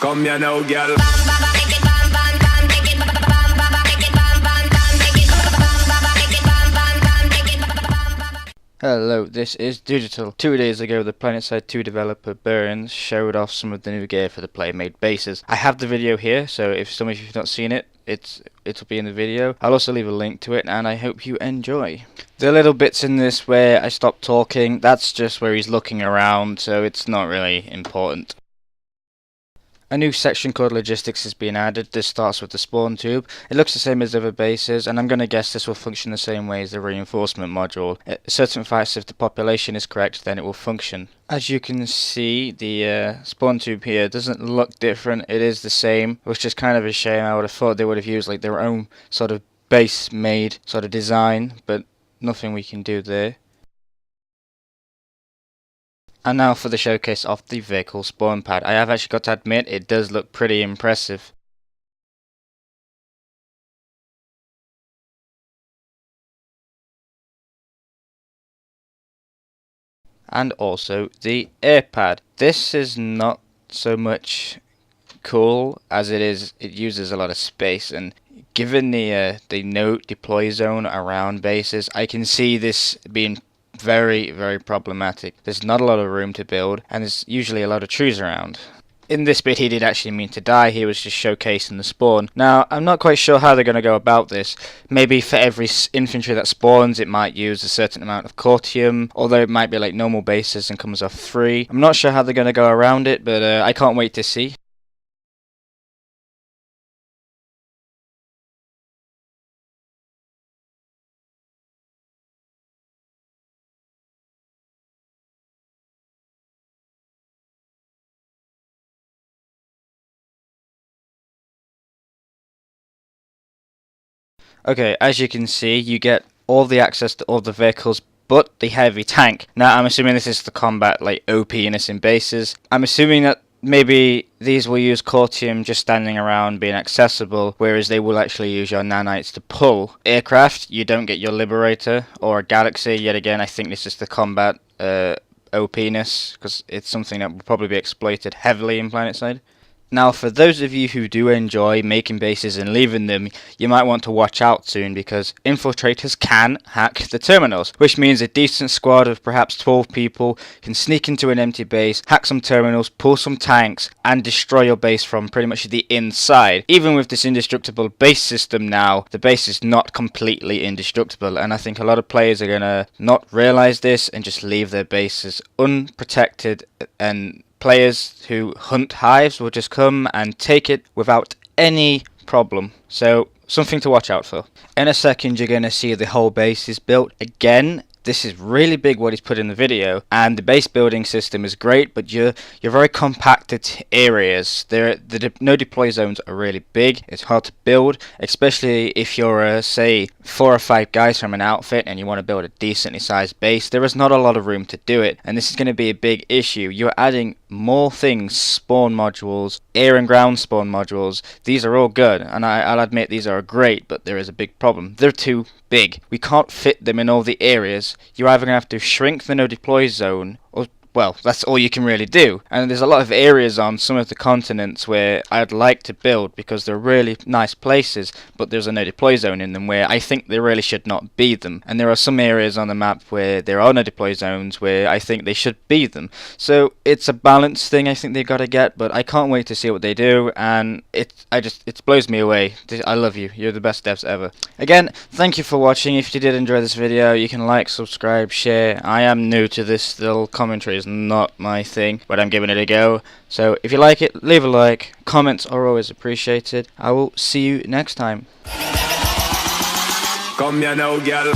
Come here now, girl. Hello, this is Digital. 2 days ago, the Planetside 2 developer Burns showed off some of the new gear for the player-made bases. I have the video here, so if some of you have not seen it, it'll be in the video. I'll also leave a link to it, and I hope you enjoy. The little bits in this where I stop talking, that's just where he's looking around, so it's not really important. A new section called Logistics is being added. This starts with the spawn tube. It looks the same as other bases, and I'm going to guess this will function the same way as the reinforcement module. It certifies if the population is correct, then it will function. As you can see, the spawn tube here doesn't look different. It is the same, which is kind of a shame. I would have thought they would have used like their own sort of base made sort of design, but nothing we can do there. And now for the showcase of the vehicle spawn pad. I have actually got to admit, it does look pretty impressive. And also the air pad. This is not so much cool as it uses a lot of space, and given the no deploy zone around bases, I can see this being very, very problematic. There's not a lot of room to build, and there's usually a lot of trees around. In this bit, he did actually mean to die. He was just showcasing the spawn. Now, I'm not quite sure how they're going to go about this. Maybe for every infantry that spawns, it might use a certain amount of cortium, although it might be like normal bases and comes off free. I'm not sure how they're going to go around it, but I can't wait to see. Okay, as you can see, you get all the access to all the vehicles but the heavy tank. Now, I'm assuming this is to combat like OP-ness in bases. I'm assuming that maybe these will use cortium just standing around being accessible, whereas they will actually use your nanites to pull. Aircraft, you don't get your Liberator or a Galaxy. Yet again, I think this is to combat OP-ness, because it's something that will probably be exploited heavily in Planetside. Now, for those of you who do enjoy making bases and leaving them, you might want to watch out soon, because infiltrators can hack the terminals, which means a decent squad of perhaps 12 people can sneak into an empty base, hack some terminals, pull some tanks, and destroy your base from pretty much the inside. Even with this indestructible base system now, the base is not completely indestructible, and I think a lot of players are going to not realize this and just leave their bases unprotected, and players who hunt hives will just come and take it without any problem. So, something to watch out for. In a second, you're going to see the whole base is built. Again, this is really big what he's put in the video, and the base building system is great, but you're very compacted areas. The no deploy zones are really big. It's hard to build, especially if you're say 4 or 5 guys from an outfit and you want to build a decently sized base. There is not a lot of room to do it, and this is going to be a big issue. You're adding more things, spawn modules, air and ground spawn modules. These are all good, and I'll admit these are great, but there is a big problem. They're too big. We can't fit them in all the areas. You're either going to have to shrink the no deploy zone, or, well, that's all you can really do. And there's a lot of areas on some of the continents where I'd like to build because they're really nice places, but there's a no deploy zone in them where I think there really should not be them. And there are some areas on the map where there are no deploy zones where I think they should be them. So it's a balance thing I think they've got to get, but I can't wait to see what they do, and it blows me away. I love you. You're the best devs ever. Again, thank you for watching. If you did enjoy this video, you can like, subscribe, share. I am new to this little commentary. Is not my thing, but I'm giving it a go. So if you like it, leave a like. Comments are always appreciated. I will see you next time. Come here now, girl.